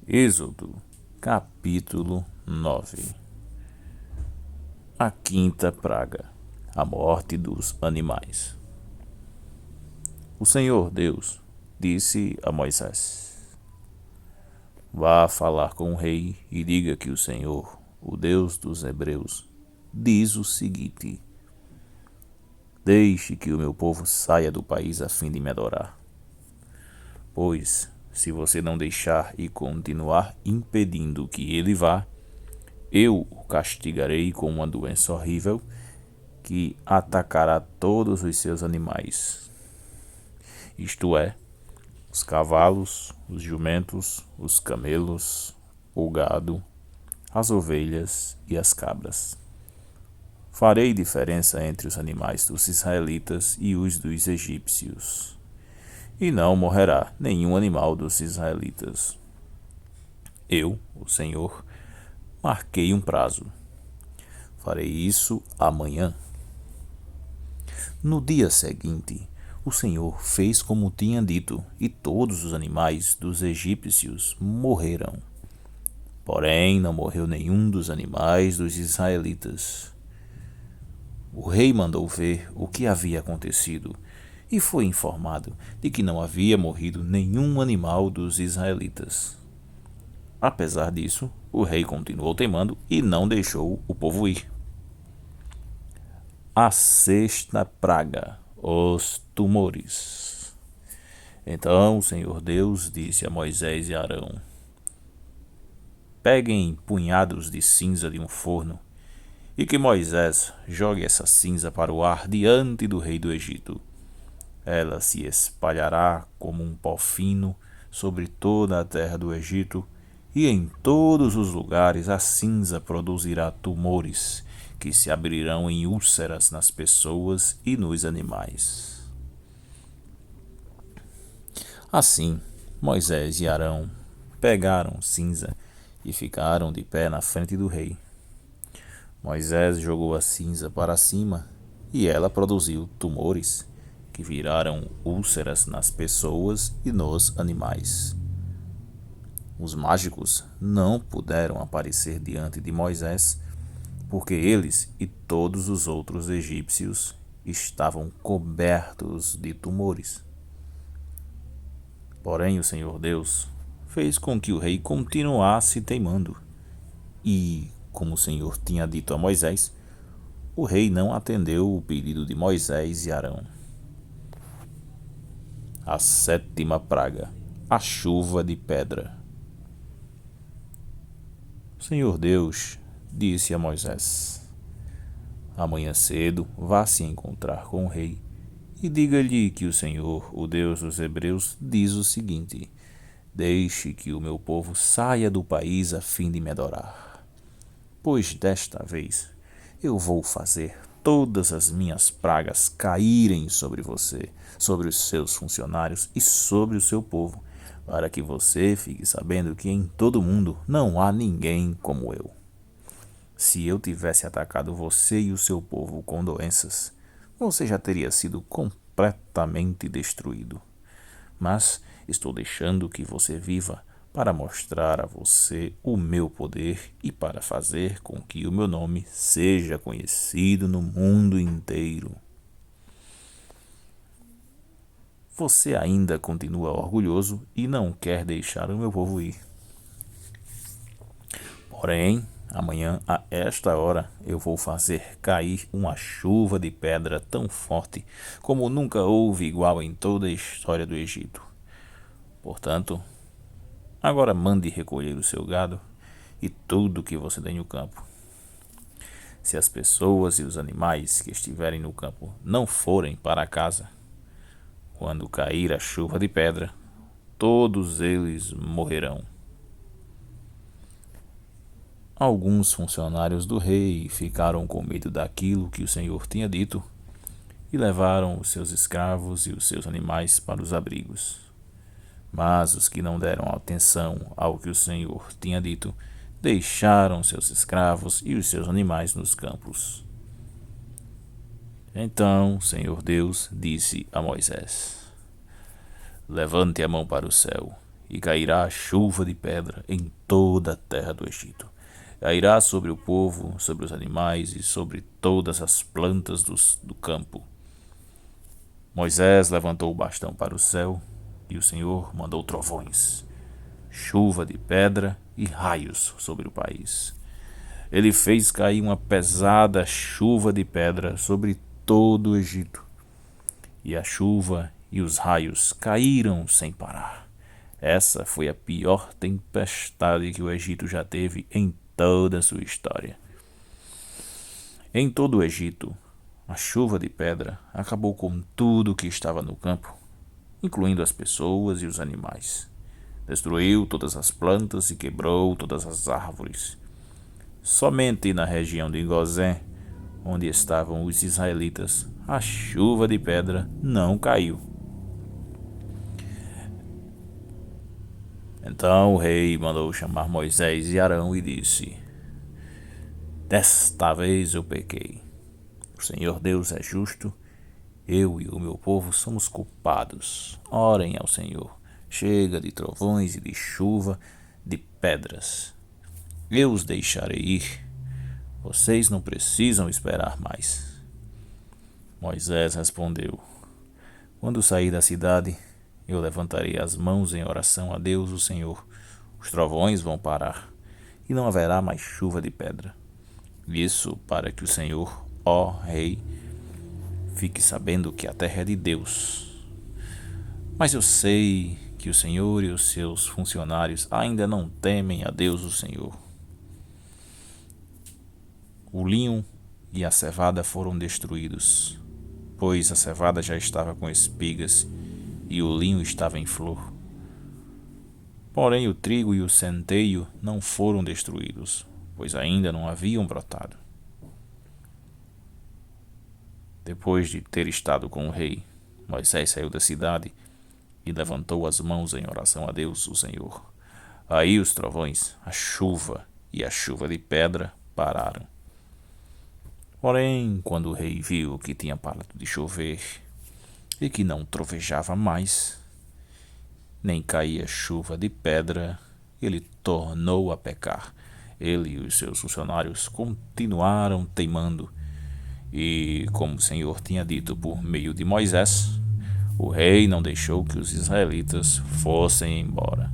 Êxodo, capítulo 9. A quinta praga, a morte dos animais. O Senhor Deus disse a Moisés: Vá falar com o rei e diga que o Senhor, o Deus dos Hebreus, diz o seguinte: Deixe que o meu povo saia do país a fim de me adorar. Pois, se você não deixar e continuar impedindo que ele vá, eu o castigarei com uma doença horrível que atacará todos os seus animais, isto é, os cavalos, os jumentos, os camelos, o gado, as ovelhas e as cabras. Farei diferença entre os animais dos israelitas e os dos egípcios, e não morrerá nenhum animal dos israelitas. Eu, o Senhor, marquei um prazo. Farei isso amanhã. No dia seguinte, o Senhor fez como tinha dito, e todos os animais dos egípcios morreram. Porém, não morreu nenhum dos animais dos israelitas. O rei mandou ver o que havia acontecido e foi informado de que não havia morrido nenhum animal dos israelitas. Apesar disso, o rei continuou teimando e não deixou o povo ir. A sexta praga, os tumores. Então o Senhor Deus disse a Moisés e Arão: Peguem punhados de cinza de um forno e que Moisés jogue essa cinza para o ar diante do rei do Egito. Ela se espalhará como um pó fino sobre toda a terra do Egito, e em todos os lugares a cinza produzirá tumores que se abrirão em úlceras nas pessoas e nos animais. Assim, Moisés e Arão pegaram cinza e ficaram de pé na frente do rei. Moisés jogou a cinza para cima e ela produziu tumores que viraram úlceras nas pessoas e nos animais. Os mágicos não puderam aparecer diante de Moisés, porque eles e todos os outros egípcios estavam cobertos de tumores. Porém, o Senhor Deus fez com que o rei continuasse teimando, e, como o Senhor tinha dito a Moisés, o rei não atendeu o pedido de Moisés e Arão. A sétima praga, a chuva de pedra. O Senhor Deus disse a Moisés: Amanhã cedo vá se encontrar com o rei e diga-lhe que o Senhor, o Deus dos Hebreus, diz o seguinte: Deixe que o meu povo saia do país a fim de me adorar. Pois desta vez eu vou fazer todas as minhas pragas caírem sobre você, sobre os seus funcionários e sobre o seu povo, para que você fique sabendo que em todo o mundo não há ninguém como eu. Se eu tivesse atacado você e o seu povo com doenças, você já teria sido completamente destruído. Mas estou deixando que você viva para mostrar a você o meu poder e para fazer com que o meu nome seja conhecido no mundo inteiro. Você ainda continua orgulhoso e não quer deixar o meu povo ir. Porém, amanhã, a esta hora, eu vou fazer cair uma chuva de pedra tão forte como nunca houve igual em toda a história do Egito. Portanto, agora mande recolher o seu gado e tudo que você tem no campo. Se as pessoas e os animais que estiverem no campo não forem para casa, quando cair a chuva de pedra, todos eles morrerão. Alguns funcionários do rei ficaram com medo daquilo que o Senhor tinha dito e levaram os seus escravos e os seus animais para os abrigos. Mas os que não deram atenção ao que o Senhor tinha dito deixaram seus escravos e os seus animais nos campos. Então o Senhor Deus disse a Moisés: Levante a mão para o céu e cairá chuva de pedra em toda a terra do Egito. Cairá sobre o povo, sobre os animais e sobre todas as plantas do campo. Moisés levantou o bastão para o céu e o Senhor mandou trovões, chuva de pedra e raios sobre o país. Ele fez cair uma pesada chuva de pedra sobre todo o Egito, e a chuva e os raios caíram sem parar. Essa foi a pior tempestade que o Egito já teve em toda a sua história. Em todo o Egito, a chuva de pedra acabou com tudo que estava no campo, incluindo as pessoas e os animais. Destruiu todas as plantas e quebrou todas as árvores. Somente na região de Gozém, onde estavam os israelitas, a chuva de pedra não caiu. Então o rei mandou chamar Moisés e Arão e disse: Desta vez eu pequei. O Senhor Deus é justo. Eu e o meu povo somos culpados. Orem ao Senhor. Chega de trovões e de chuva, de pedras. Eu os deixarei ir. Vocês não precisam esperar mais. Moisés respondeu: Quando sair da cidade, eu levantarei as mãos em oração a Deus, o Senhor. Os trovões vão parar e não haverá mais chuva de pedra. Isso para que o Senhor, ó Rei, fique sabendo que a terra é de Deus. Mas eu sei que o Senhor e os seus funcionários ainda não temem a Deus, o Senhor. O linho e a cevada foram destruídos, pois a cevada já estava com espigas e o linho estava em flor. Porém, o trigo e o centeio não foram destruídos, pois ainda não haviam brotado. Depois de ter estado com o rei, Moisés saiu da cidade e levantou as mãos em oração a Deus, o Senhor. Aí os trovões, a chuva e a chuva de pedra pararam. Porém, quando o rei viu que tinha parado de chover e que não trovejava mais, nem caía chuva de pedra, ele tornou a pecar. Ele e os seus funcionários continuaram teimando, e, como o Senhor tinha dito por meio de Moisés, o rei não deixou que os israelitas fossem embora.